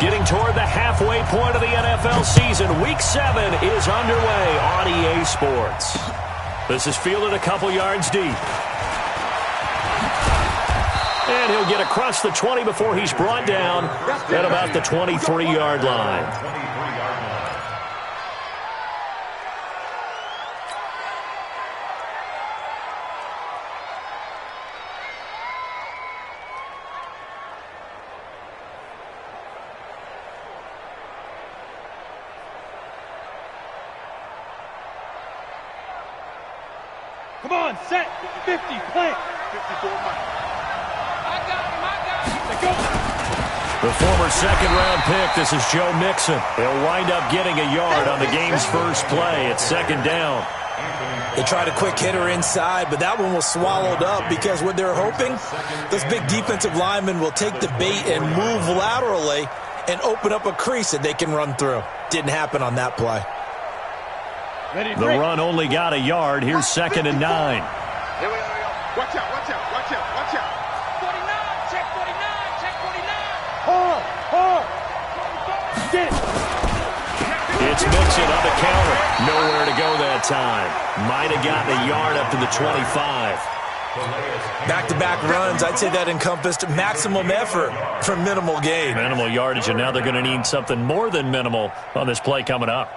Getting toward the halfway point of the NFL season, Week 7 is underway on EA Sports. This is fielded a couple yards deep. And he'll get across the 20 before he's brought down at about the 23-yard line. Come on, set, 50, plant. 54, I got him, Let's go. The former second-round pick, this is Joe Mixon. He'll wind up getting a yard on the game's first play. It's second down. They tried a quick hitter inside, but that one was swallowed up because what they're hoping, those big defensive linemen will take the bait and move laterally and open up a crease that they can run through. Didn't happen on that play. The run only got a yard. Here's 2nd and 9. Here we go. Watch out, watch out, watch out, watch out. 49, check 49, check 49. Hard. Get it. It's Mixon on the counter. Nowhere to go that time. Might have gotten a yard up to the 25. Back-to-back runs, I'd say that encompassed maximum effort for minimal gain. Minimal yardage, and now they're going to need something more than minimal on this play coming up.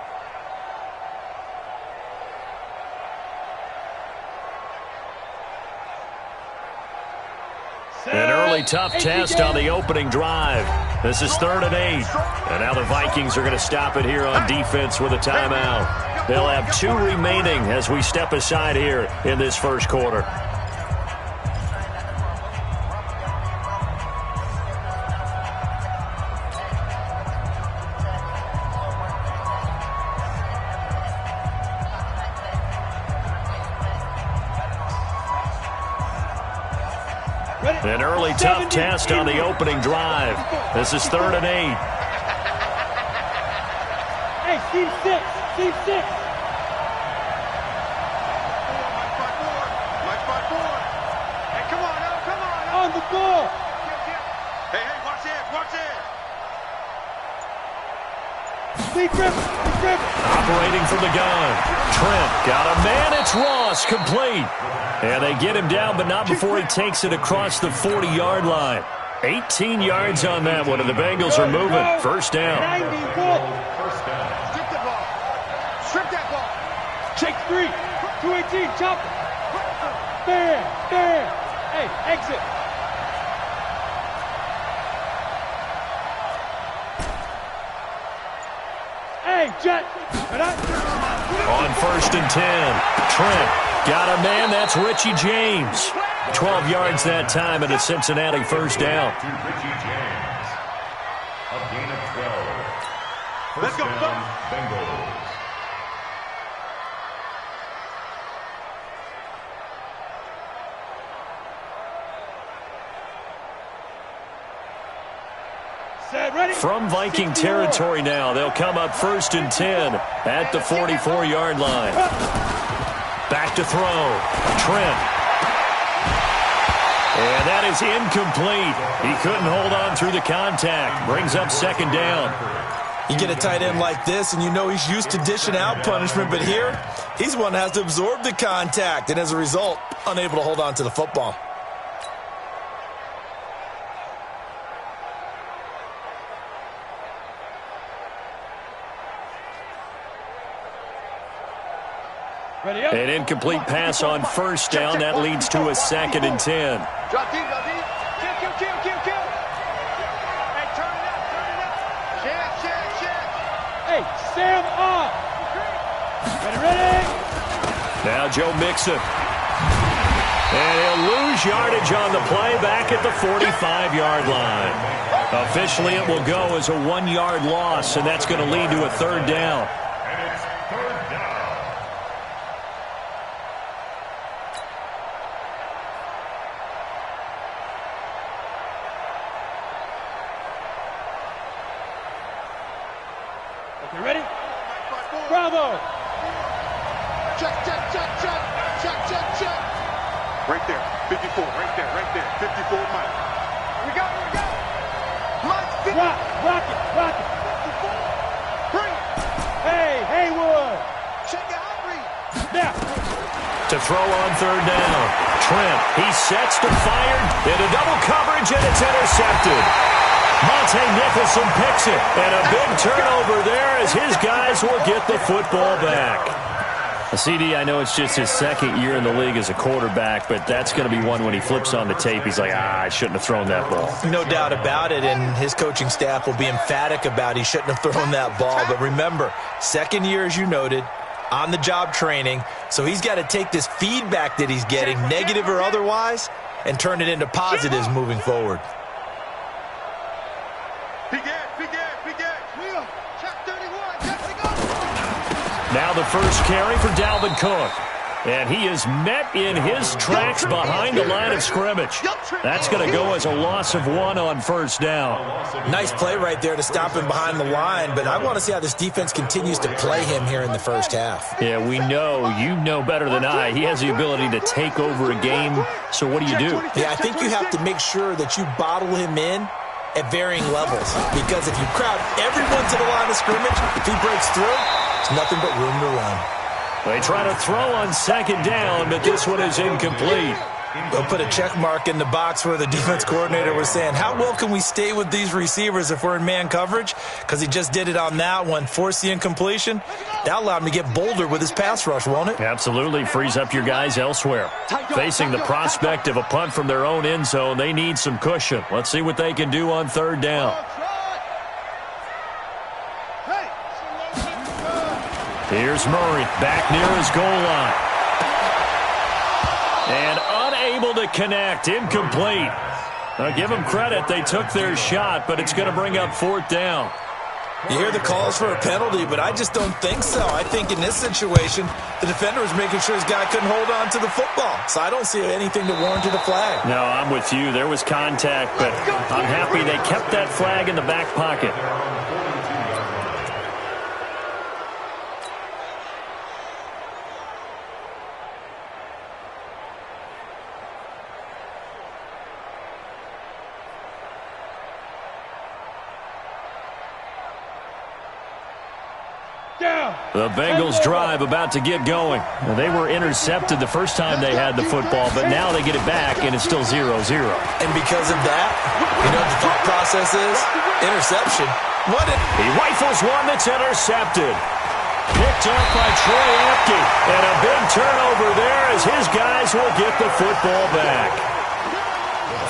An early tough test on the opening drive. This is 3rd and 8. And now the Vikings are going to stop it here on defense with a timeout. They'll have 2 remaining as we step aside here in this first quarter. An early tough test on the opening drive. This is 3rd and 8. Hey, team 6. Team 6. Hey, come on, come on. On the ball. Hey, watch it, watch it. Deep grip. Operating from the gun. Trent got a man. It's Ross, complete. And they get him down, but not before he takes it across the 40-yard line. 18 yards on that one, and the Bengals are moving. First down. First down. Strip that ball. Strip that ball. Shake 3. 218. Chop it. There. Hey, exit. Hey, Jet. On 1st and 10. Trent got a man. That's Richie James. 12 yards that time, and a Cincinnati first down. Richie James. A gain of 12. Let's go, down, Bengals. From Viking territory now, they'll come up 1st and 10 at the 44-yard line. Back to throw. Trent. And that is incomplete. He couldn't hold on through the contact. Brings up 2nd down. You get a tight end like this, and you know he's used to dishing out punishment, but here, he's one that has to absorb the contact, and as a result, unable to hold on to the football. An incomplete pass on 1st down. That leads to a 2nd and 10. Drop deep. Kill. Hey, turn it up. Check. Hey, Sam off. Ready. Now Joe Mixon. And he'll lose yardage on the play back at the 45-yard line. Officially, it will go as a 1-yard loss, and that's going to lead to a 3rd down. Okay, ready? Bravo! Check. Right there, 54, right there, 54, Mike. We go. Rock it. Hey, Haywood. Check it out, Reed. Now. To throw on third down. Trent, he sets to fire into double coverage, and it's intercepted. Monte Nicholson picks it, and a big turnover there as his guys will get the football back. CD, I know it's just his second year in the league as a quarterback, but that's going to be one when he flips on the tape. He's like, I shouldn't have thrown that ball. No doubt about it, and his coaching staff will be emphatic about he shouldn't have thrown that ball. But remember, second year, as you noted, on-the-job training, so he's got to take this feedback that he's getting, negative or otherwise, and turn it into positives moving forward. Now the first carry for Dalvin Cook. And he is met in his tracks behind the line of scrimmage. That's going to go as a loss of 1 on first down. Nice play right there to stop him behind the line, but I want to see how this defense continues to play him here in the first half. Yeah, we know, you know better than I, he has the ability to take over a game. So what do you do? Yeah, I think you have to make sure that you bottle him in at varying levels, because if you crowd everyone to the line of scrimmage, if he breaks through, it's nothing but room to run. They try to throw on second down, but this one is incomplete. They'll put a check mark in the box where the defense coordinator was saying, how well can we stay with these receivers if we're in man coverage? Because he just did it on that one, forced the incompletion. That allowed him to get bolder with his pass rush, won't it? Absolutely. Frees up your guys elsewhere. Facing the prospect of a punt from their own end zone, they need some cushion. Let's see what they can do on third down. Here's Murray back near his goal line. And unable to connect. Incomplete. I'll give them credit. They took their shot, but it's going to bring up fourth down. You hear the calls for a penalty, but I just don't think so. I think in this situation, the defender was making sure his guy couldn't hold on to the football. So I don't see anything to warrant a flag. No, I'm with you. There was contact, but I'm happy they kept that flag in the back pocket. The Bengals drive about to get going. They were intercepted the first time they had the football, but now they get it back, and it's still 0-0. And because of that, you know what the thought process is? Interception. He rifles one that's intercepted. Picked up by Troy Apke. And a big turnover there as his guys will get the football back.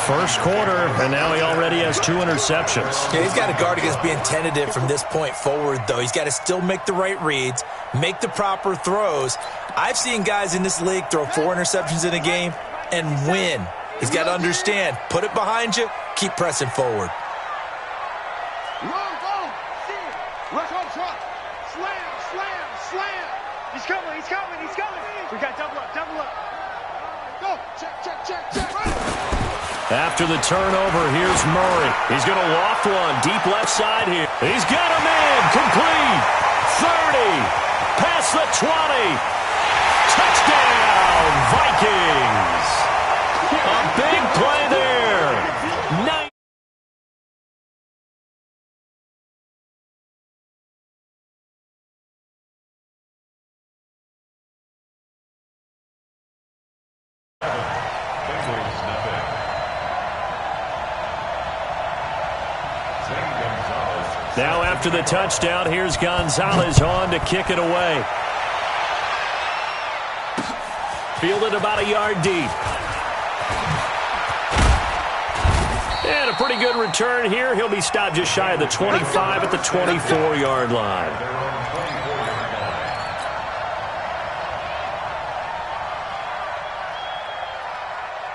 First quarter, and now he already has 2 interceptions. Yeah, he's got to guard against being tentative from this point forward, though. He's got to still make the right reads, make the proper throws. I've seen guys in this league throw 4 interceptions in a game and win. He's got to understand, put it behind you, keep pressing forward. Rush on truck. Slam, slam, slam. He's coming. We got double up. Go. Check. After the turnover, here's Murray. He's going to loft one deep left side here. He's got him in. Complete. 30. Past the 20. Touchdown, Vikings. A big play there. 9. Now after the touchdown, here's Gonzalez on to kick it away. Fielded about a yard deep. And a pretty good return here. He'll be stopped just shy of the 25 at the 24-yard line.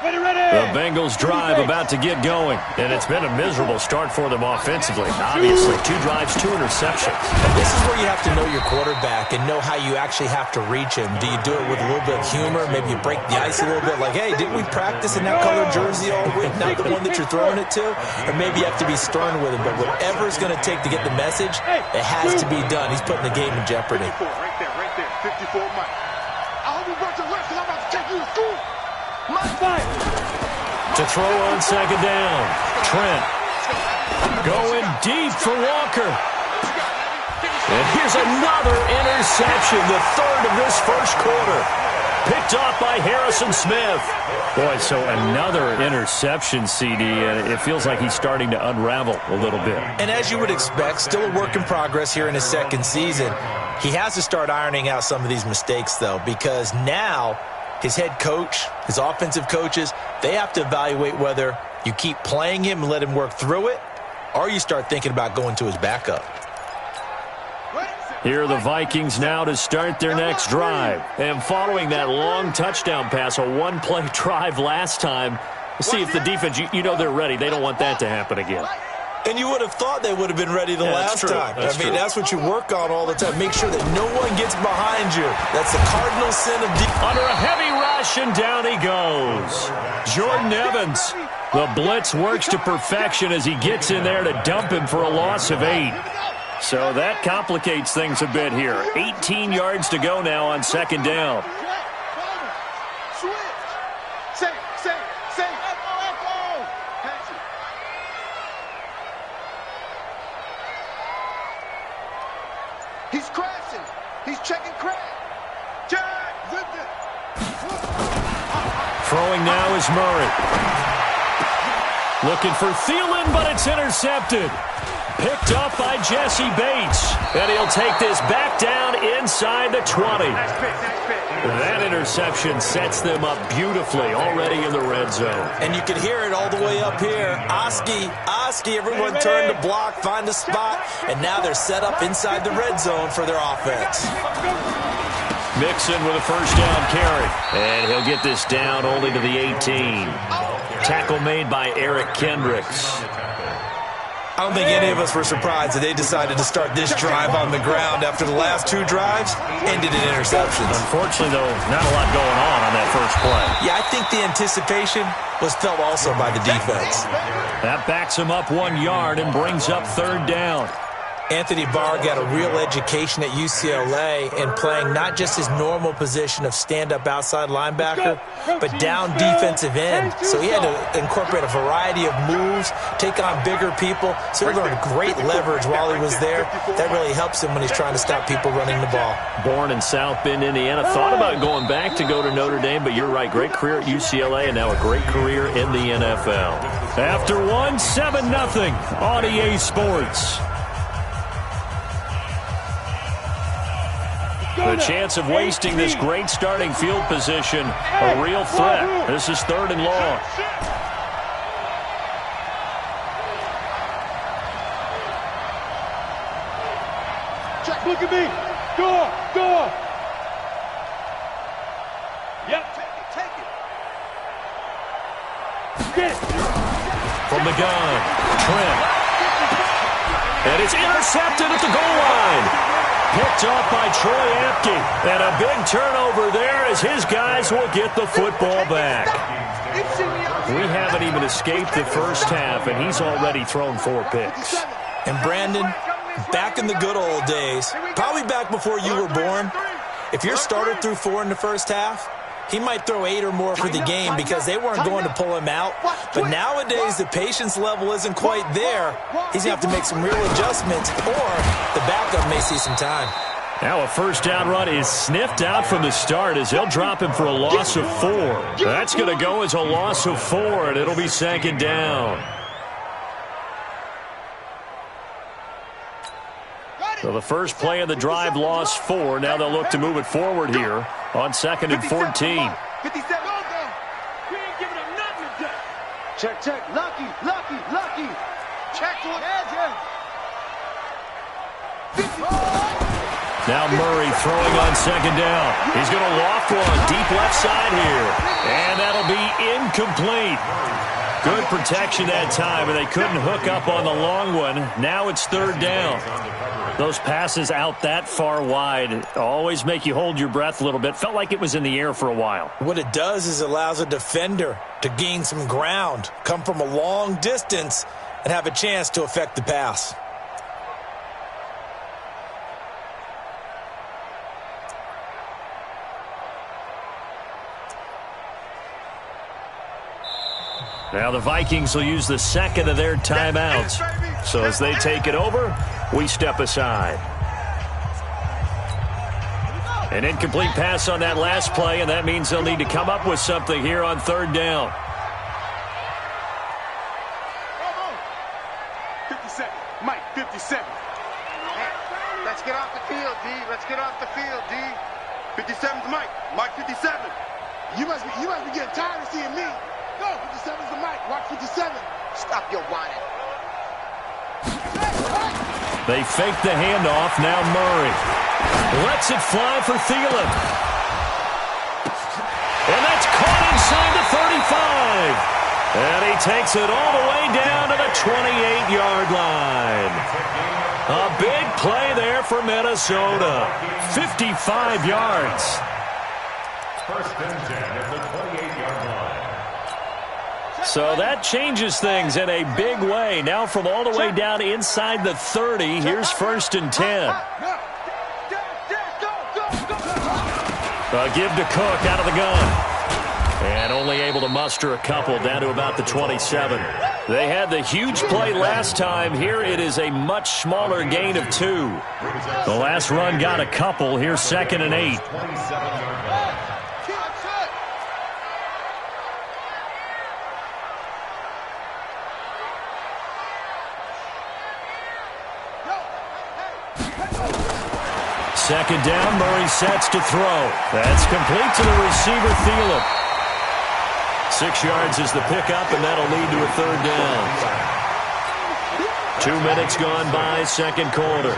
The Bengals drive about to get going, and it's been a miserable start for them offensively. Obviously, 2 drives, 2 interceptions. And this is where you have to know your quarterback and know how you actually have to reach him. Do you do it with a little bit of humor? Maybe you break the ice a little bit, like, hey, didn't we practice in that colored jersey all week, not the one that you're throwing it to? Or maybe you have to be stern with him, but whatever it's going to take to get the message, it has to be done. He's putting the game in jeopardy. Right there. 54 Mike. I hope you brought your left because I'm about to take you to school. My fight. To throw on second down, Trent. Going deep for Walker. And here's another interception, the third of this first quarter. Picked off by Harrison Smith. Boy, so another interception, CD, and it feels like he's starting to unravel a little bit. And as you would expect, still a work in progress here in his second season. He has to start ironing out some of these mistakes, though, because now his head coach, his offensive coaches, they have to evaluate whether you keep playing him and let him work through it, or you start thinking about going to his backup. Here are the Vikings now to start their next drive. And following that long touchdown pass, a one-play drive last time, we'll see if the defense, you know they're ready. They don't want that to happen again. And you would have thought they would have been ready the last time. That's what you work on all the time. Make sure that no one gets behind you. That's the cardinal sin of defense. Under a heavy rush, and down he goes. Jordan Evans. The blitz works to perfection as he gets in there to dump him for a loss of 8. So that complicates things a bit here. 18 yards to go now on second down. He's crashing. He's checking crack. Throwing now is Murray. Looking for Thielen, but it's intercepted. Picked up by Jesse Bates. And he'll take this back down inside the 20. That interception sets them up beautifully already in the red zone. And you can hear it all the way up here. Oski, everyone turned to block, find a spot, and now they're set up inside the red zone for their offense. Mixon with a first down carry. And he'll get this down only to the 18. Tackle made by Eric Kendricks. I don't think any of us were surprised that they decided to start this drive on the ground after the last 2 drives ended in interceptions. Unfortunately, though, not a lot going on that first play. Yeah, I think the anticipation was felt also by the defense. That backs him up 1 yard and brings up third down. Anthony Barr got a real education at UCLA in playing not just his normal position of stand-up outside linebacker, but down defensive end. So he had to incorporate a variety of moves, take on bigger people. So he learned great leverage while he was there. That really helps him when he's trying to stop people running the ball. Born in South Bend, Indiana. Thought about going back to go to Notre Dame, but you're right. Great career at UCLA and now a great career in the NFL. After one, 7-0 on EA Sports. The chance of wasting this great starting field position, a real threat. This is 3rd and long. Check, look at me. Go. Yep. Take it. Get it. From the gun, Trent. And it's intercepted at the goal line. Picked off by Troy Apke. And a big turnover there as his guys will get the football back. We haven't even escaped the first half, and he's already thrown 4 picks. And Brandon, back in the good old days, probably back before you were born, if your starter threw 4 in the first half, he might throw 8 or more for the game because they weren't going to pull him out. But nowadays, the patience level isn't quite there. He's going to have to make some real adjustments, or the backup may see some time. Now a first down run is sniffed out from the start as they'll drop him for a loss of 4. That's going to go as a loss of 4, and it'll be 2nd down. So the first play of the drive lost 4. Now they'll look to move it forward here on 2nd and 14. 57. We ain't giving up nothing today. Check. Lucky. Check to it. Now Murray throwing on 2nd down. He's going to loft one deep left side here. And that'll be incomplete. Good protection that time, and they couldn't hook up on the long one. Now it's 3rd down. Those passes out that far wide always make you hold your breath a little bit. Felt like it was in the air for a while. What it does is allows a defender to gain some ground, come from a long distance, and have a chance to affect the pass. Now the Vikings will use the second of their timeouts. So as they take it over, we step aside. An incomplete pass on that last play, and that means they'll need to come up with something here on third down. 57. Mike, 57. Let's get off the field, D. Let's get off the field, D. 57's Mike. Mike, 57. You must be getting tired of seeing me. Go, 57's the Mike. Watch 57. Stop your whining. They fake the handoff. Now Murray lets it fly for Thielen. And that's caught inside the 35. And he takes it all the way down to the 28-yard line. A big play there for Minnesota. 55 yards. First and 10 at the 28-yard line. So that changes things in a big way. Now from all the way down inside the 30, here's first and 10. A give to Cook out of the gun. And only able to muster a couple down to about the 27. They had the huge play last time. Here it is a much smaller gain of 2. The last run got a couple. Here's second and 8. 27-yard line. Second down, Murray sets to throw. That's complete to the receiver, Thielen. 6 yards is the pickup, and that'll lead to a third down. 2 minutes gone by, second quarter.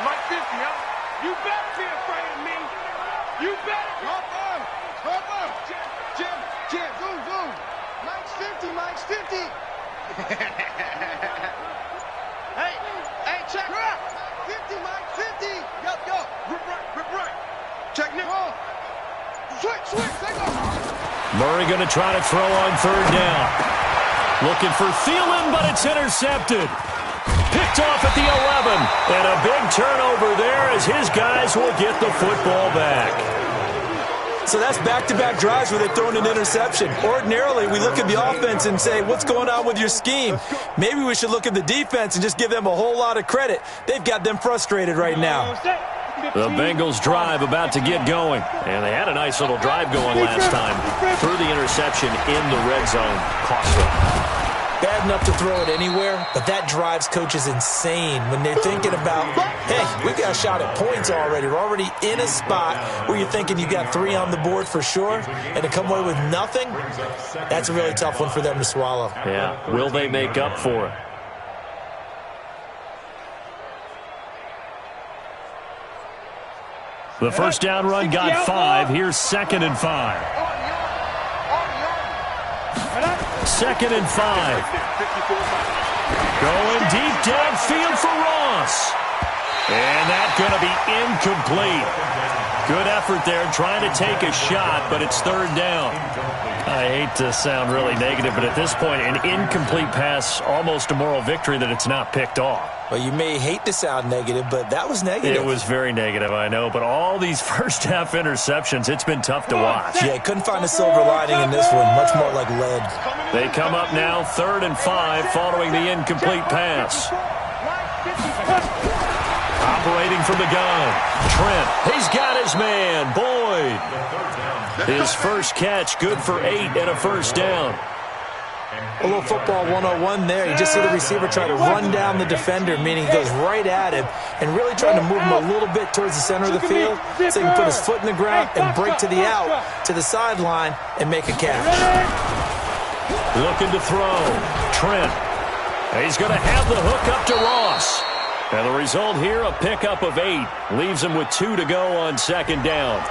Mike 50, huh? You better be afraid of me. You better. Come on. Jim, zoom. Mike's 50. Hey, check. 50, Mike, 50. Yo. Rip right. Check now. Switch, take off. Murray going to try to throw on third down. Looking for Thielen, but it's intercepted. Picked off at the 11. And a big turnover there as his guys will get the football back. So that's back-to-back drives where they're throwing an interception. Ordinarily, we look at the offense and say, what's going on with your scheme? Maybe we should look at the defense and just give them a whole lot of credit. They've got them frustrated right now. The Bengals drive about to get going. And they had a nice little drive going last time. Threw the interception in the red zone. Cost them. Bad enough to throw it anywhere, but that drives coaches insane when they're thinking about, hey, we've got a shot at points already. We're already in a spot where you're thinking you got 3 on the board for sure, and to come away with nothing, that's a really tough one for them to swallow. Yeah, will they make up for it? The first down run got 5. Here's second and 5. Second and 5. Going deep downfield for Ross. And that's going to be incomplete. Good effort there trying to take a shot, but it's third down. I hate to sound really negative, but at this point, an incomplete pass, almost a moral victory that it's not picked off. Well, you may hate to sound negative, but that was negative. It was very negative, I know, but all these first-half interceptions, it's been tough to watch. Yeah, couldn't find a silver lining in this one, much more like lead. They come up now, 3rd and 5, following the incomplete pass. Operating from the gun, Trent, he's got his man, Boyd. His first catch, good for 8 and a first down. A little football 101 there. You just see the receiver try to run down the defender, meaning he goes right at him and really trying to move him a little bit towards the center of the field so he can put his foot in the ground and break to the out, to the sideline, and make a catch. Looking to throw, Trent. He's going to have the hook up to Ross. And the result here, a pickup of 8. Leaves him with 2 to go on second down.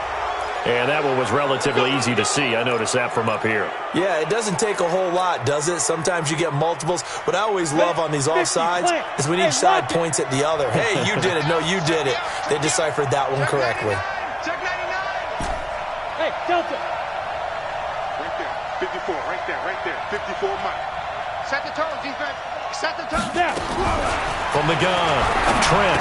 And that one was relatively easy to see. I noticed that from up here. Yeah, it doesn't take a whole lot, does it? Sometimes you get multiples. What I always love on these offsides is when each side points at the other. Hey, you did it. No, you did it. They deciphered that one correctly. Check 99. Hey, Delta. Right there. 54. Right there. 54, Mike. Set the tone, defense. Set the tone. Yeah. From the gun, Trent.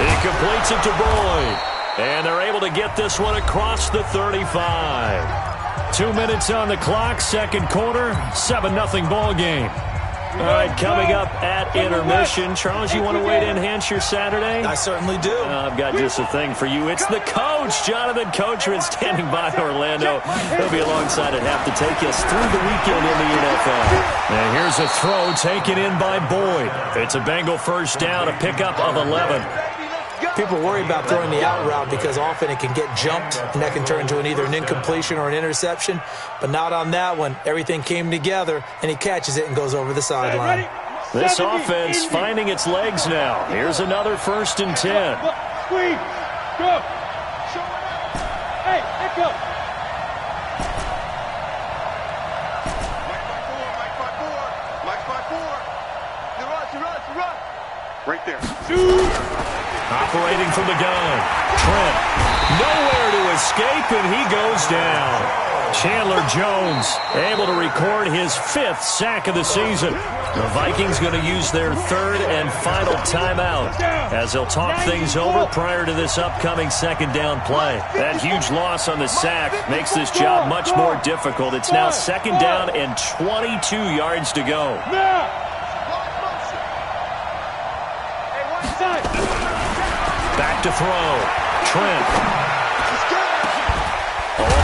He completes it to Boyd. And they're able to get this one across the 35. 2 minutes on the clock, second quarter, 7-0 ball game. All right, coming up at intermission. Charles, you want to wait to enhance your Saturday? I certainly do. I've got just a thing for you. It's the coach, Jonathan Coachman, standing by Orlando. He'll be alongside at half to take us through the weekend in the NFL. And here's a throw taken in by Boyd. It's a Bengal first down, a pickup of 11. People worry about throwing the out route because often it can get jumped, and that can turn into either an incompletion or an interception. But not on that one. Everything came together, and he catches it and goes over the sideline. This offense finding its legs now. Here's another 1st and 10. Squeeze. Go. Hey, let go. Mike 5-4. You run. Right there. Operating from the gun. Trent, nowhere to escape, and he goes down. Chandler Jones able to record his 5th sack of the season. The Vikings going to use their 3rd and final timeout as they'll talk things over prior to this upcoming second down play. That huge loss on the sack makes this job much more difficult. It's now 2nd down and 22 yards to go. Back to throw. Trent.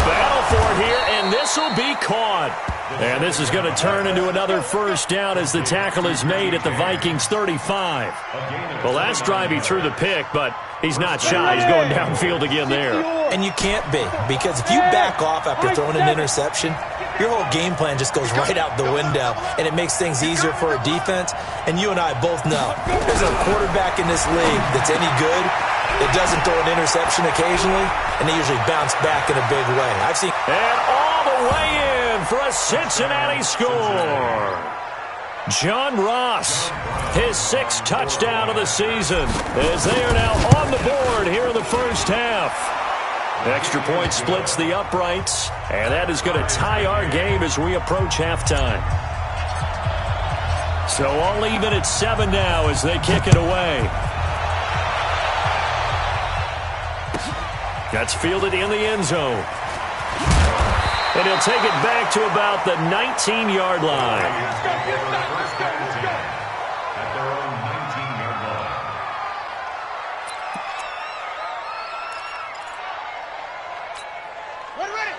Battle for it here, and this will be caught. And this is going to turn into another first down as the tackle is made at the Vikings 35. Well, last drive he threw the pick, but he's not shy. He's going downfield again there. And you can't be, because if you back off after throwing an interception, your whole game plan just goes right out the window, and it makes things easier for a defense. And you and I both know there's a quarterback in this league that's any good that doesn't throw an interception occasionally, and they usually bounce back in a big way. I've seen... And all the way in for a Cincinnati score. John Ross, his 6th touchdown of the season, as they are now on the board here in the first half. Extra point splits the uprights, and that is going to tie our game as we approach halftime. So all even at 7 now as they kick it away. That's fielded in the end zone. And he'll take it back to about the 19-yard line. At their own 19-yard line.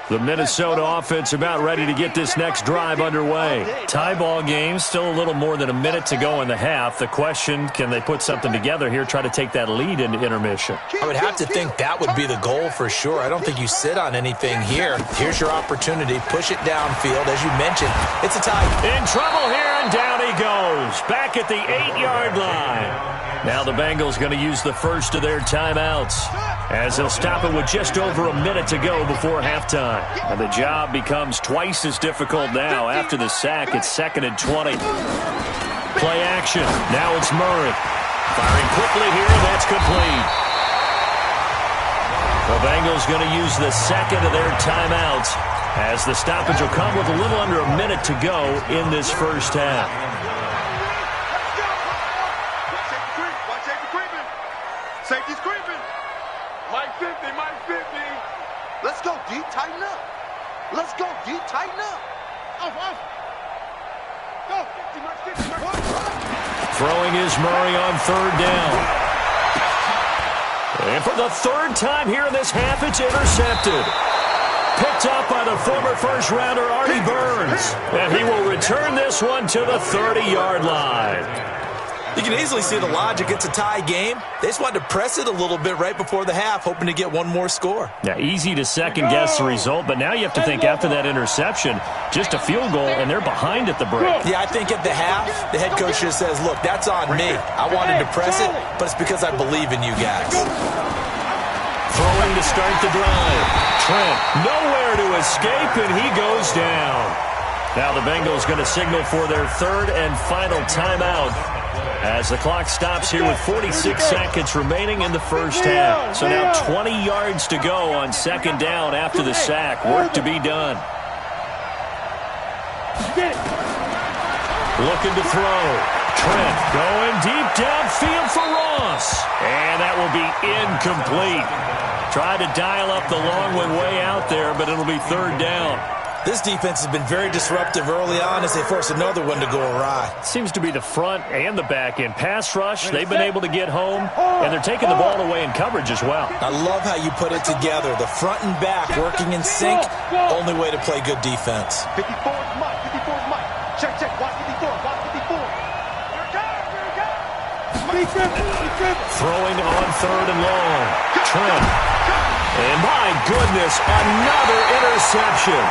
The Minnesota offense about ready to get this next drive underway. Tie ball game, still a little more than a minute to go in the half. The question, can they put something together here, try to take that lead into intermission? I would have to think that would be the goal for sure. I don't think you sit on anything here. Here's your opportunity. Push it downfield. As you mentioned, it's a tie. In trouble here, and down he goes. Back at the 8-yard line. Now the Bengals going to use the first of their timeouts as they'll stop it with just over a minute to go before halftime. And the job becomes twice as difficult now. After the sack, it's 2nd and 20. Play action. Now it's Murray. Firing quickly here. That's complete. The Bengals going to use the 2nd of their timeouts as the stoppage will come with a little under a minute to go in this first half. Safety's creeping. Mike 50. Let's go, D. Tighten up. Let's go, D. Tighten up. Off. Go. Throwing is Murray on 3rd down. And for the 3rd time here in this half, it's intercepted. Picked up by the former first-rounder Artie Burns. And he will return this one to the 30-yard line. You can easily see the logic. It's a tie game. They just wanted to press it a little bit right before the half, hoping to get one more score. Yeah, easy to second-guess the result, but now you have to think after that interception, just a field goal, and they're behind at the break. Yeah, I think at the half, the head coach just says, look, that's on me. I wanted to press it, but it's because I believe in you guys. Throwing to start the drive. Trent, nowhere to escape, and he goes down. Now the Bengals going to signal for their 3rd and final timeout as the clock stops here with 46 seconds remaining in the first half. So now 20 yards to go on 2nd down after the sack. Work to be done. Looking to throw. Trent going deep downfield for Ross. And that will be incomplete. Tried to dial up the long one way out there, but it'll be 3rd down. This defense has been very disruptive early on as they force another one to go awry. Seems to be the front and the back end. Pass rush, they've been able to get home, and they're taking the ball away in coverage as well. I love how you put it together. The front and back working in sync, only way to play good defense. 54 is Mike, 54 is Mike. Check, watch 54, watch 54. Throwing on third and long. Trent. And my goodness, another interception.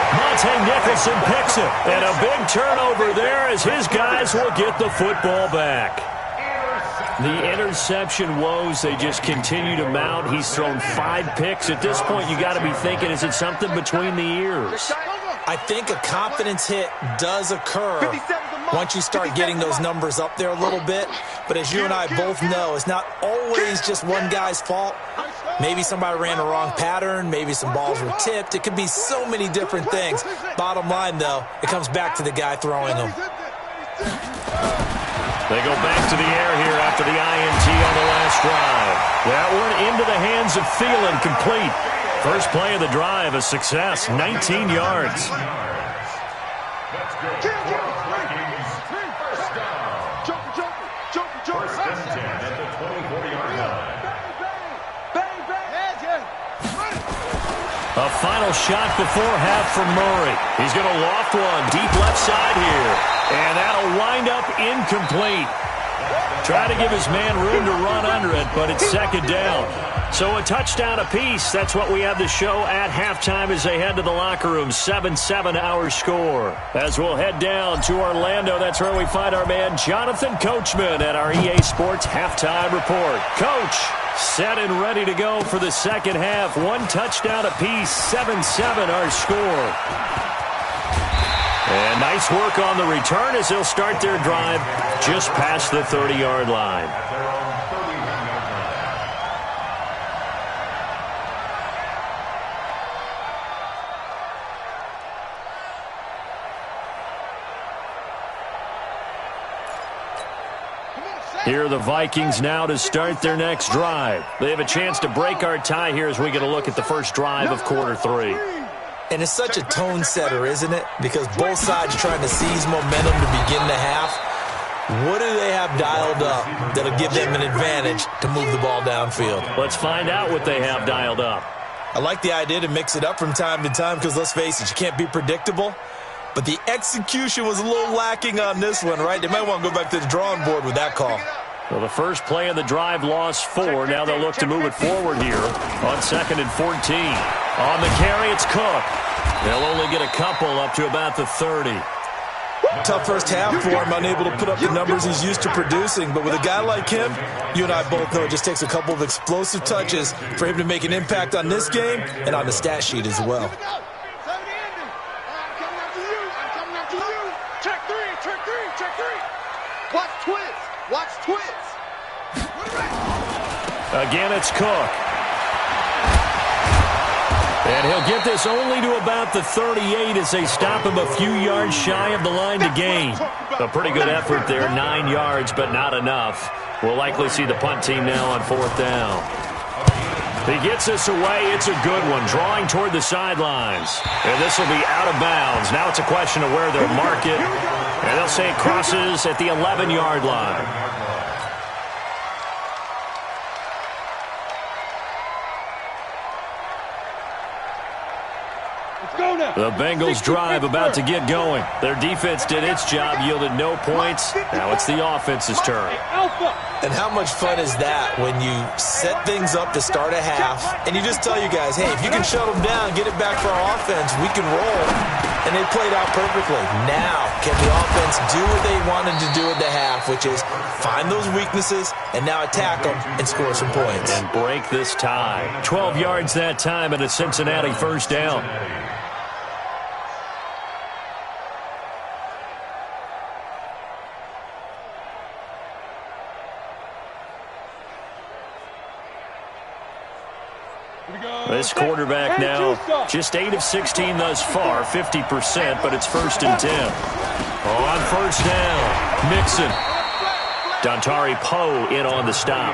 Monte Nicholson picks it. And a big turnover there as his guys will get the football back. The interception woes, they just continue to mount. He's thrown 5 picks. At this point, you got to be thinking, is it something between the ears? I think a confidence hit does occur once you start getting those numbers up there a little bit. But as you and I both know, it's not always just one guy's fault. Maybe somebody ran the wrong pattern. Maybe some balls were tipped. It could be so many different things. Bottom line, though, it comes back to the guy throwing them. They go back to the air here after the INT on the last drive. That one into the hands of Thielen, complete. First play of the drive, a success, 19 yards. First and 10 at the 24-yard line. A final shot before half from Murray. He's going to loft one deep left side here. And that'll wind up incomplete. Try to give his man room to run under it, but it's second down. So a touchdown apiece. That's what we have to show at halftime as they head to the locker room. 7-7 our score. As we'll head down to Orlando, that's where we find our man Jonathan Coachman at our EA Sports Halftime Report. Coach, set and ready to go for the second half. One touchdown apiece, 7-7 our score. And nice work on the return as they'll start their drive just past the 30-yard line. Here are the Vikings now to start their next drive. They have a chance to break our tie here as we get a look at the first drive of quarter 3. And it's such a tone setter, isn't it? Because both sides are trying to seize momentum to begin the half. What do they have dialed up that'll give them an advantage to move the ball downfield? Let's find out what they have dialed up. I like the idea to mix it up from time to time because, let's face it, you can't be predictable. But the execution was a little lacking on this one, right? They might want to go back to the drawing board with that call. Well, the first play of the drive lost 4. Now they'll look to move it forward here on 2nd and 14. On the carry, it's Cook. They'll only get a couple up to about the 30. Tough first half for him, unable to put up the numbers he's used to producing. But with a guy like him, you and I both know it just takes a couple of explosive touches for him to make an impact on this game and on the stat sheet as well. Watch twins. Again, it's Cook. And he'll get this only to about the 38 as they stop him a few yards shy of the line to gain. A pretty good effort there, 9 yards, but not enough. We'll likely see the punt team now on 4th down. He gets this away. It's a good one, drawing toward the sidelines. And this will be out of bounds. Now it's a question of where they'll mark it. And they'll say it crosses at the 11-yard line. The Bengals drive about to get going. Their defense did its job, yielded no points. Now it's the offense's turn. And how much fun is that when you set things up to start a half and you just tell you guys, hey, if you can shut them down, get it back for our offense, we can roll. And they played out perfectly. Now, can the offense do what they wanted to do at the half, which is find those weaknesses and now attack them and score some points. And break this tie. 12 yards that time and a Cincinnati first down. This quarterback now just 8 of 16 thus far, 50%, but it's 1st and 10. On 1st down, Mixon. Dontari Poe in on the stop.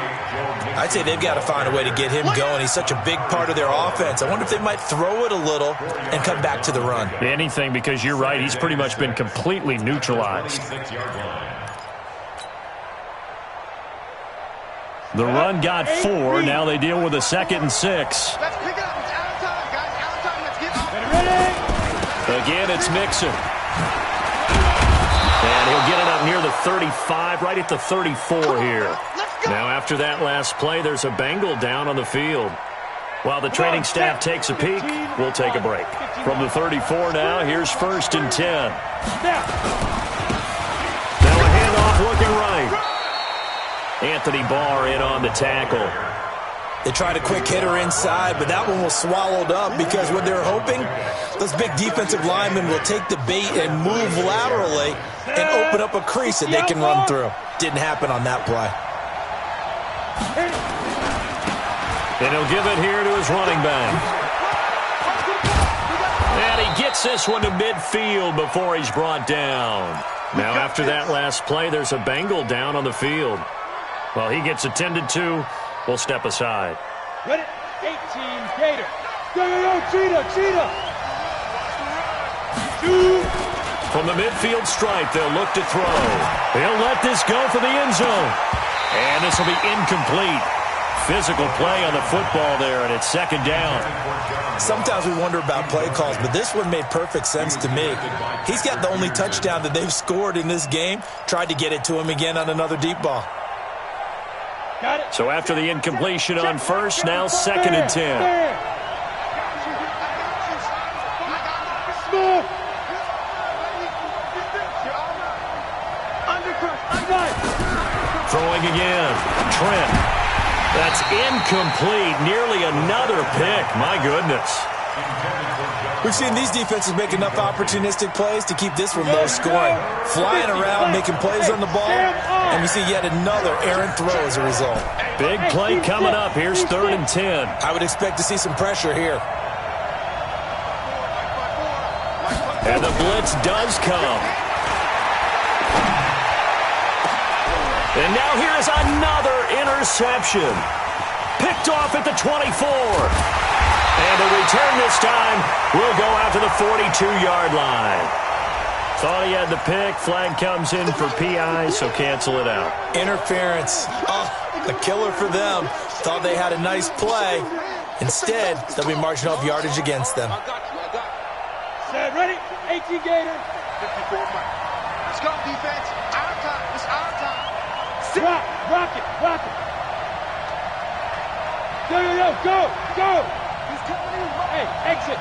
I'd say they've got to find a way to get him going. He's such a big part of their offense. I wonder if they might throw it a little and come back to the run. Anything, because you're right. He's pretty much been completely neutralized. The run got 4. Now they deal with a 2nd and 6. Let's pick it up. It's out of time, guys. Out of time. Let's get up. Again, it's Mixon. And he'll get it up near the 35, right at the 34 here. Now, after that last play, there's a Bengal down on the field. While the training staff takes a peek, we'll take a break. From the 34 now, here's 1st and 10. Now a handoff looking right. Anthony Barr in on the tackle. They tried a quick hitter inside, but that one was swallowed up because what they're hoping, those big defensive linemen will take the bait and move laterally and open up a crease that they can run through. Didn't happen on that play. And he'll give it here to his running back. And he gets this one to midfield before he's brought down. Now after that last play, there's a Bengal down on the field. Well, he gets attended to. We'll step aside. Ready? 18, Gator. Go, Cheetah, Cheetah. 2. From the midfield stripe, they'll look to throw. He'll let this go for the end zone. And this will be incomplete. Physical play on the football there, and it's 2nd down. Sometimes we wonder about play calls, but this one made perfect sense to me. He's got the only touchdown that they've scored in this game. Tried to get it to him again on another deep ball. Got it. So after the incompletion on 1st, now 2nd and 10. Smooth. Throwing again. Trent. That's incomplete. Nearly another pick. My goodness. We've seen these defenses make enough opportunistic plays to keep this one low scoring. Flying around, making plays on the ball, and we see yet another errant throw as a result. Big play coming up. Here's 3rd and 10. I would expect to see some pressure here. And the blitz does come. And now here's another interception. Picked off at the 24. And the return this time will go out to the 42-yard line. Thought he had the pick. Flag comes in for PI, so cancel it out. Interference. Oh, a killer for them. Thought they had a nice play. Instead, they'll be marching off yardage against them. Set, ready? 18, Gator. 54, Mike. Let's go, defense. Our time. It's our time. Rock it. Go. Hey, exit.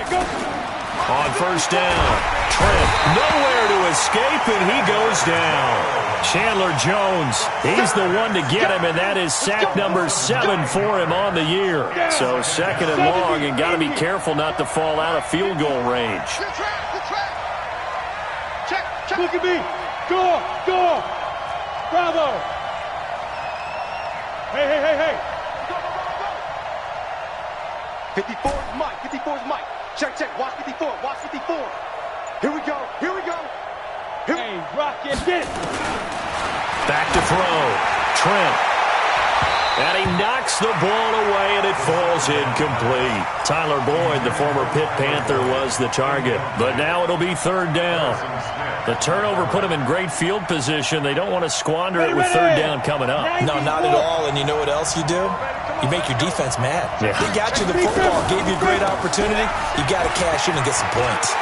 Go. On 1st down, Trent nowhere to escape, and he goes down. Chandler Jones, he's the one to get him, and that is sack number 7 for him on the year. So 2nd and long, and got to be careful not to fall out of field goal range. Good track. Check. Look at me. Go. Bravo. Hey. 54 is Mike. Check. Watch 54. Here we go. Hey, rock it. Get it. Back to throw. Trent. And he knocks the ball away, and it falls incomplete. Tyler Boyd, the former Pitt Panther, was the target. But now it'll be 3rd down. The turnover put him in great field position. They don't want to squander it with 3rd down coming up. No, not at all. And you know what else you do? You make your defense mad. Yeah. They got you the football, gave you a great opportunity. You got to cash in and get some points.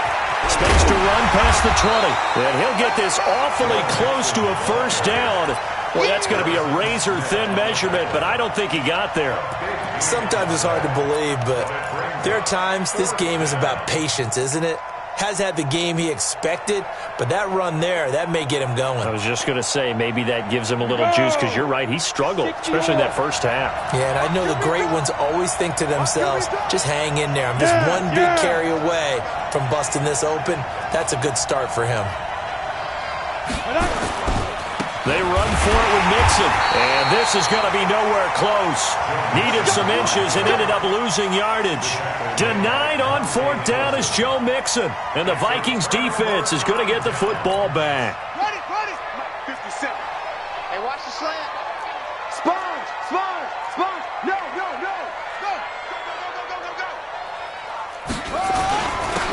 Space to run past the 20. And he'll get this awfully close to a 1st down. Boy, that's going to be a razor-thin measurement, but I don't think he got there. Sometimes it's hard to believe, but there are times this game is about patience, isn't it? Has had the game he expected, but that run there, that may get him going. I was just going to say, maybe that gives him a little juice, because you're right, he struggled, especially in that 1st half. Yeah, and I know the great ones always think to themselves, just hang in there. I'm just one big carry away from busting this open. That's a good start for him. They run for it with Mixon, and this is going to be nowhere close. Needed some inches and ended up losing yardage. Denied on 4th down is Joe Mixon, and the Vikings defense is going to get the football back. Ready.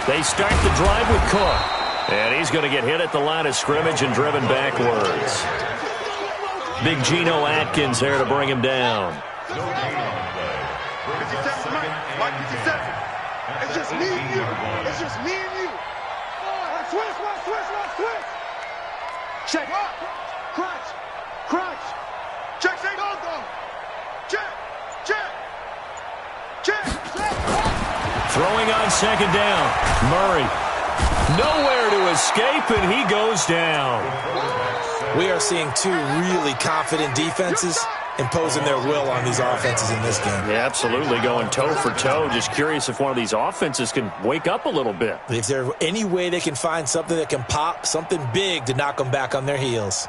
They start the drive with Cook. And he's going to get hit at the line of scrimmage and driven backwards. Big Geno Atkins there to bring him down. 57 Mike 57. It's just me and you. It's just me and you. Switch. Check. Crunch. Check. Say go. Check. Throwing on second down. Murray. Nowhere to escape, and he goes down. We are seeing two really confident defenses imposing their will on these offenses in this game. Yeah, absolutely, going toe for toe. Just curious if one of these offenses can wake up a little bit. If there's any way they can find something that can pop, something big to knock them back on their heels.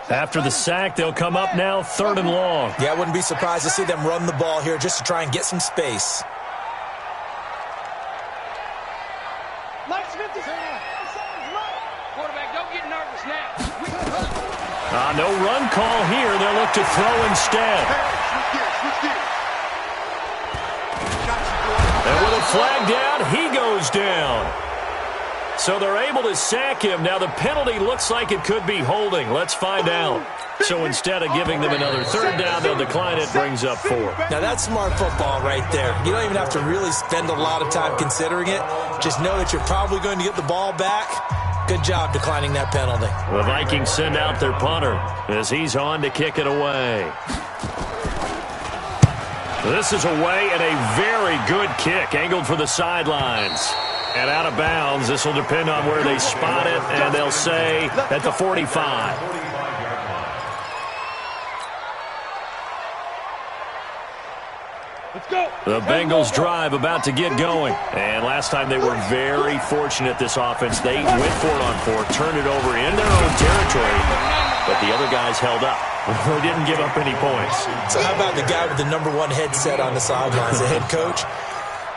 After the sack, they'll come up now 3rd and long. Yeah, I wouldn't be surprised to see them run the ball here just to try and get some space. Quarterback, don't get nervous now. No run call here. They'll look to throw instead. Switch gears. And with a flag down, he goes down. So they're able to sack him. Now the penalty looks like it could be holding. Let's find out. So instead of giving them another 3rd down, they'll decline it. Brings up 4. Now that's smart football right there. You don't even have to really spend a lot of time considering it. Just know that you're probably going to get the ball back. Good job declining that penalty. The Vikings send out their punter as he's on to kick it away. This is away and a very good kick, angled for the sidelines. And out of bounds. This will depend on where they spot it, and they'll say at the 45. Let's go. The Bengals drive about to get going. And last time they were very fortunate, this offense. They went for it on 4, turned it over in their own territory, but the other guys held up. They didn't give up any points. So how about the guy with the #1 headset on the sidelines, the head coach?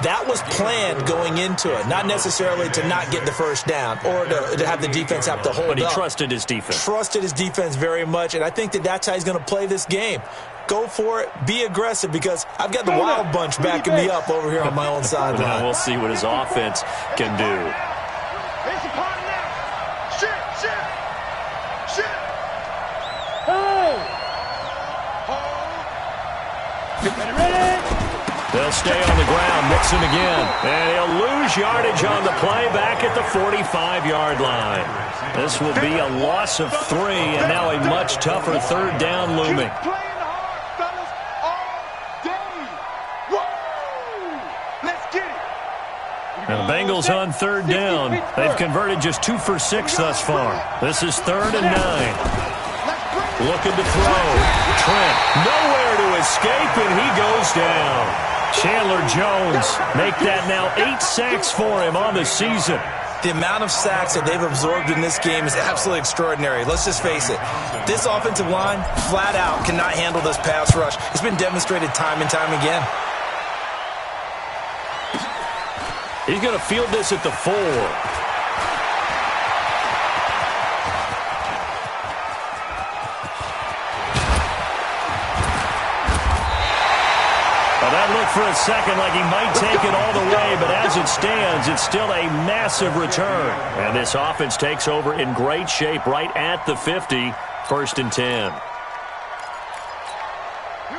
That was planned going into it, not necessarily to not get the 1st down or to have the defense have to hold up. But he trusted his defense. Trusted his defense very much, and I think that that's how he's going to play this game. Go for it. Be aggressive, because I've got the Wild Bunch backing me up over here on my own sideline. Now we'll see what his offense can do. It's a party now. Shit. Ready? They'll stay on the ground, mix him again. And he'll lose yardage on the play back at the 45-yard line. This will be a loss of 3, and now a much tougher 3rd down looming. Keep playing hard, fellas, all day. Woo! Let's get it. And the Bengals on 3rd down. They've converted just 2 for 6 thus far. This is 3rd and 9. Looking to throw. Trent, nowhere to escape, and he goes down. Chandler Jones make that now 8 sacks for him on the season. The amount of sacks that they've absorbed in this game is absolutely extraordinary. Let's just face it. This offensive line, flat out, cannot handle this pass rush. It's been demonstrated time and time again. He's going to field this at the 4. That looked for a second like he might take it all the way, but as it stands, it's still a massive return. And this offense takes over in great shape right at the 50, 1st and 10.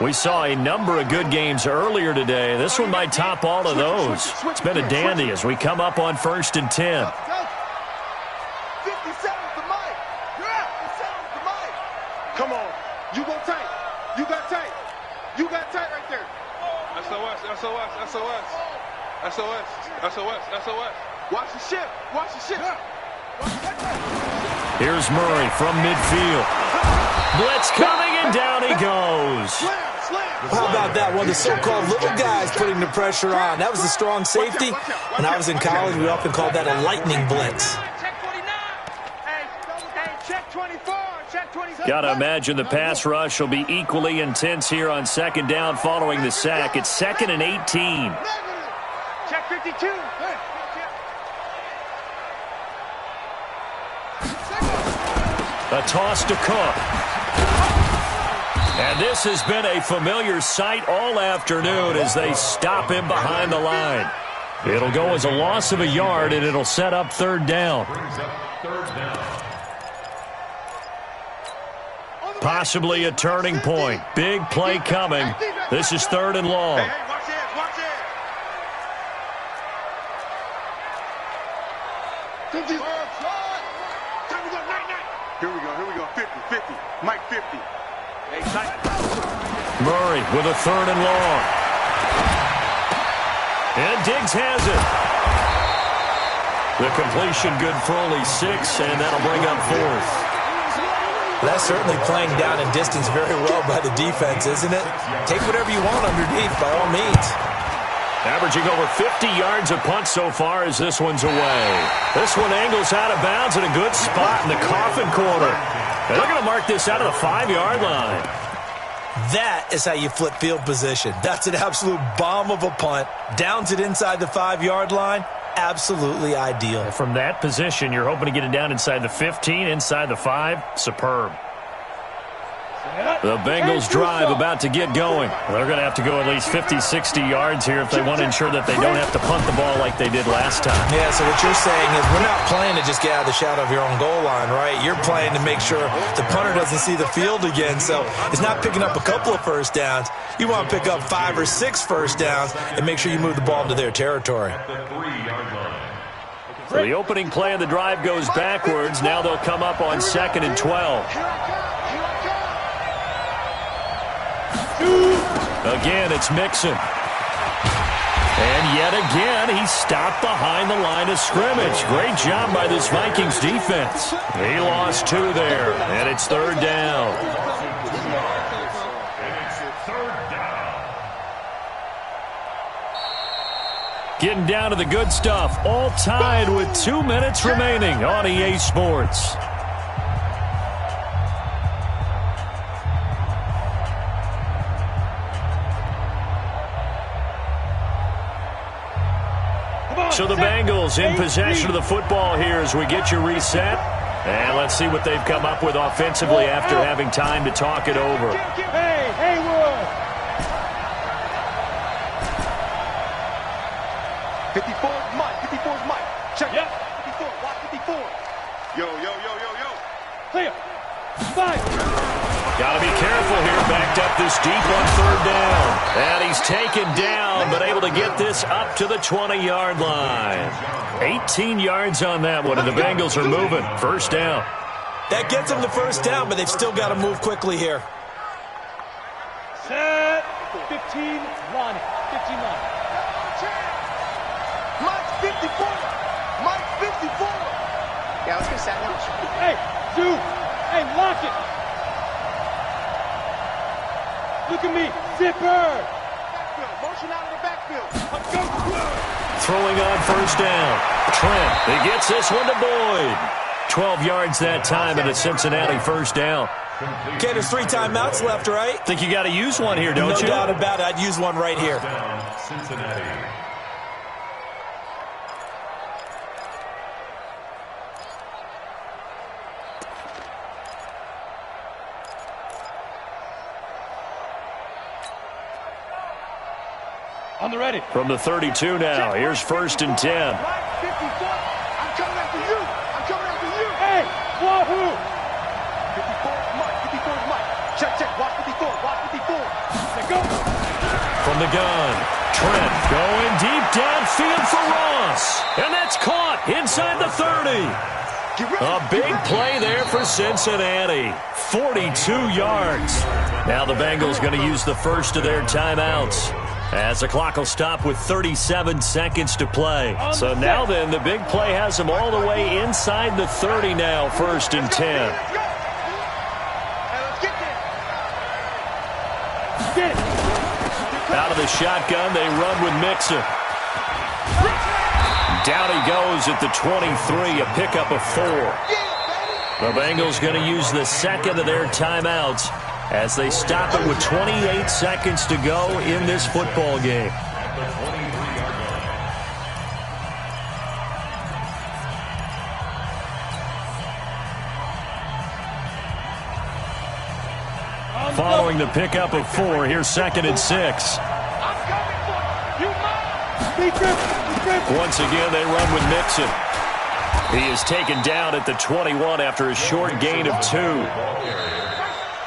We saw a number of good games earlier today. This one might top all of those. It's been a dandy as we come up on 1st and 10. 57's the mic. 57's the mic. Come on. You go tight. You got tight. You got tight right there. SOS. Watch the ship. Here's Murray from midfield. Blitz coming, and down he goes. How about that? One of the so-called little guys putting the pressure on. That was a strong safety. When I was in college, we often called that a lightning blitz. Check 49. Hey, check 24. Check 24. Got to imagine the pass rush will be equally intense here on 2nd down following the sack. It's 2nd and 18. Check 52. A toss to Cook. And this has been a familiar sight all afternoon as they stop him behind the line. It'll go as a loss of a yard, and it'll set up third down. Possibly a turning point. Big play coming. This is third and long. Hey, watch this, watch this. Time to go, night. Here we go. 50. Mike 50. Hey, tight. Murray with a third and long. And Diggs has it. The completion good for only 6, and that'll bring up fourth. That's certainly playing down in distance very well by the defense, isn't it? Take whatever you want underneath, by all means. Averaging over 50 yards a punt so far as this one's away. This one angles out of bounds in a good spot in the coffin corner. And they're going to mark this out of the 5-yard line. That is how you flip field position. That's an absolute bomb of a punt. Downs it inside the 5-yard line. Absolutely ideal. From that position, you're hoping to get it down inside the 15, inside the 5. Superb. The Bengals drive about to get going. They're going to have to go at least 50, 60 yards here if they want to ensure that they don't have to punt the ball like they did last time. Yeah, so what you're saying is we're not playing to just get out of the shadow of your own goal line, right? You're playing to make sure the punter doesn't see the field again. So it's not picking up a couple of first downs. You want to pick up 5 or 6 first downs and make sure you move the ball into their territory. So the opening play of the drive goes backwards. Now they'll come up on 2nd and 12. Again, it's Mixon. And yet again, he's stopped behind the line of scrimmage. Great job by this Vikings defense. He lost 2 there, and it's third down. Getting down to the good stuff. All tied with 2 minutes remaining on EA Sports. So the Bengals in possession of the football here as we get you reset. And let's see what they've come up with offensively after having time to talk it over. Hey, Haywood! 54's Mike. Check it. 54, watch 54. Yo. Clear. 5. Got to be careful here, backed up this deep on third down. And he's taken down, but able to get this up to the 20-yard line. 18 yards on that one, and the Bengals are moving. First down. That gets them the first down, but they've still got to move quickly here. Set. 15, line it. 15 line. Mike's 54. Yeah, let's get set now. Hey, dude. Hey, lock it. Look at me. Zipper. Motion out of the backfield. Throwing on first down. Trent, he gets this one to Boyd. 12 yards that time and a Cincinnati first down. Okay, there's 3 timeouts left, right? Think you got to use one here, don't you? No doubt about it. I'd use one right here. Cincinnati. On the ready. From the 32 now. Here's first and 10. I'm coming after you. Hey, wahoo! 54's Mike. Check. Watch 54. Let go. From the gun, Trent going deep downfield for Ross. And that's caught inside the 30. A big play there for Cincinnati. 42 yards. Now the Bengals going to use the first of their timeouts, as the clock will stop with 37 seconds to play. So now then, the big play has them all the way inside the 30 now, first and 10. Get it. Out of the shotgun, they run with Mixon. Down he goes at the 23, a pickup of 4. The Bengals going to use the second of their timeouts as they stop it with 28 seconds to go in this football game. scoring the pickup of 4. Here's 2nd and 6. Once again, they run with Mixon. He is taken down at the 21 after a short gain of 2.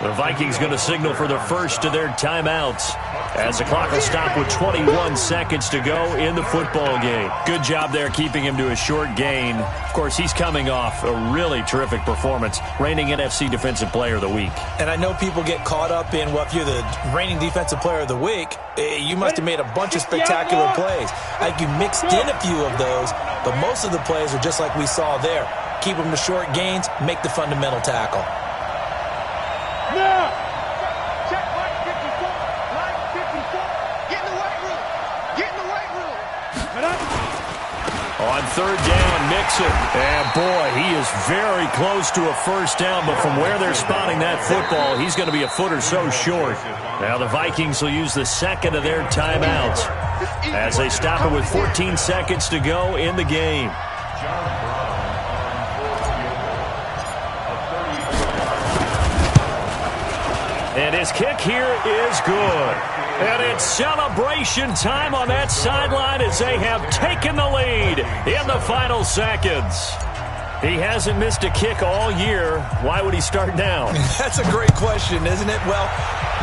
The Vikings going to signal for the first of their timeouts as the clock will stop with 21 seconds to go in the football game. Good job there keeping him to a short gain. Of course, he's coming off a really terrific performance, reigning NFC Defensive Player of the Week. And I know people get caught up in, well, if you're the reigning Defensive Player of the Week, you must have made a bunch of spectacular plays. Like you mixed in a few of those, but most of the plays are just like we saw there. Keep them to short gains, make the fundamental tackle. Now! Check line 54. Line 54. Get in the weight room. Get in the weight room. On 3rd down, Mixon. And boy, he is very close to a first down, but from where they're spotting that football, he's going to be a foot or so short. Now the Vikings will use the 2nd of their timeouts as they stop it with 14 seconds to go in the game. And his kick here is good. And it's celebration time on that sideline as they have taken the lead in the final seconds. He hasn't missed a kick all year. Why would he start now? That's a great question, isn't it? Well,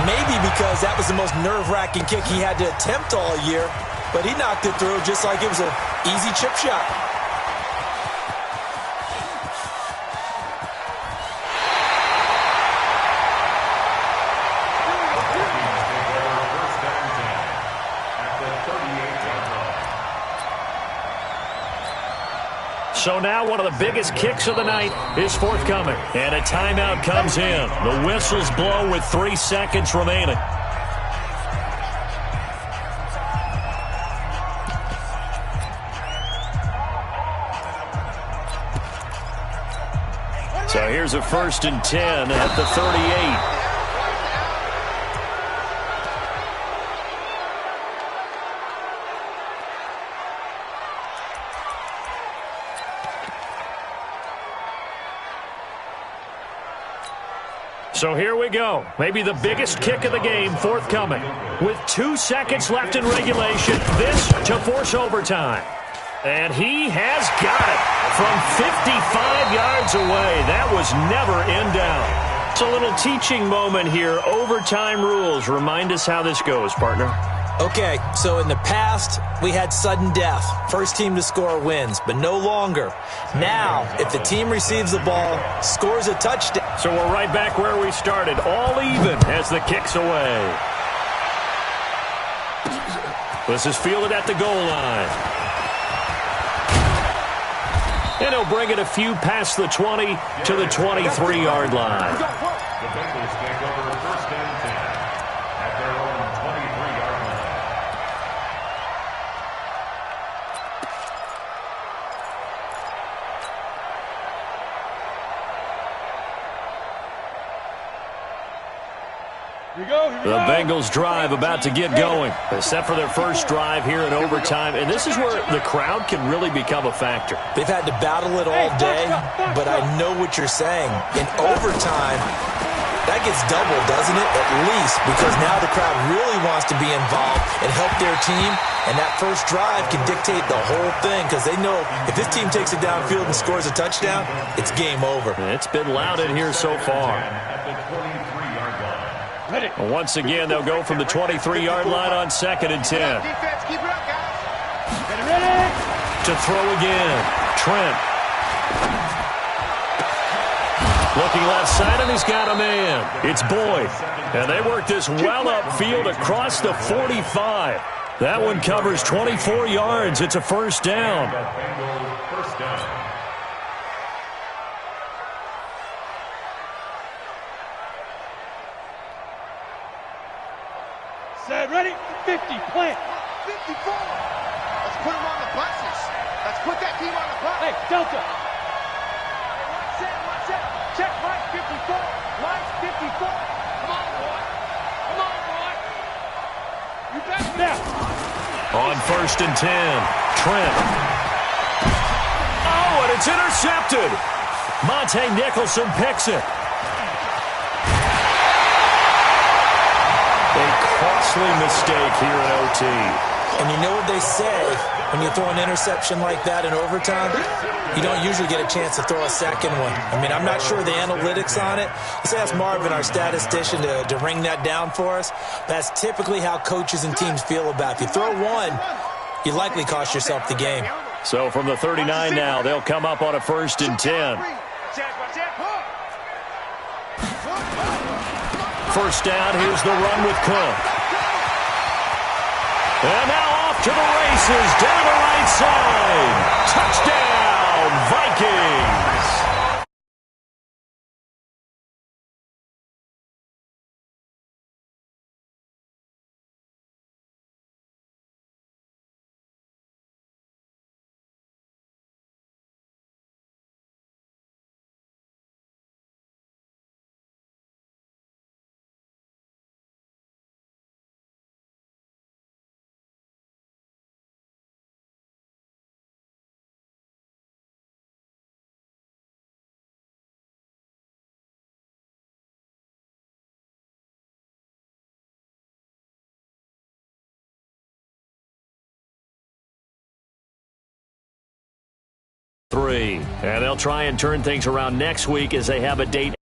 maybe because that was the most nerve-wracking kick he had to attempt all year, but he knocked it through just like it was an easy chip shot. So now one of the biggest kicks of the night is forthcoming. And a timeout comes in. The whistles blow with 3 seconds remaining. So here's a 1st and 10 at the 38. So here we go. Maybe the biggest kick of the game forthcoming. With 2 seconds left in regulation, this to force overtime. And he has got it from 55 yards away. That was never in doubt. It's a little teaching moment here. Overtime rules. Remind us how this goes, partner. Okay, so in the past, we had sudden death. First team to score wins, but no longer. Now, if the team receives the ball, scores a touchdown. So we're right back where we started, all even as the kick's away. This is fielded at the goal line. And he'll bring it a few past the 20 to the 23-yard line. The Bengals take over 1st and 10 at their own 23-yard line. The Bengals drive about to get going. They're set for their first drive here in overtime, and this is where the crowd can really become a factor. They've had to battle it all day, but I know what you're saying. In overtime, that gets doubled, doesn't it? At least, because now the crowd really wants to be involved and help their team, and that first drive can dictate the whole thing because they know if this team takes it downfield and scores a touchdown, it's game over. It's been loud in here so far. At the 23-yard line. Once again, they'll go from the 23-yard line on 2nd and 10. Defense, keep it up, guys. Ready? To throw again, Trent. Looking left side, and he's got a man. It's Boyd. And they work this well upfield across the 45. That one covers 24 yards. It's a first down. Bengals first down. Set, ready? 50, plant. 54. Let's put them on the buses. Let's put that team on the bus. Hey, Delta. One set. Check line 54. Line 54. Come on, boy. Come on, boy. You got it. Now. On 1st and 10, Trent. Oh, and it's intercepted. Monte Nicholson picks it. costly mistake here in OT. And you know what they say, when you throw an interception like that in overtime, you don't usually get a chance to throw a second one. I mean, I'm not sure the analytics on it. Let's ask Marvin, our statistician, to ring that down for us. That's typically how coaches and teams feel about it. If you throw one, you likely cost yourself the game. So from the 39 now, they'll come up on a 1st and 10. First down, here's the run with Cook. And now off to the races, down the right side. Touchdown, Vikings. And they'll try and turn things around next week as they have a date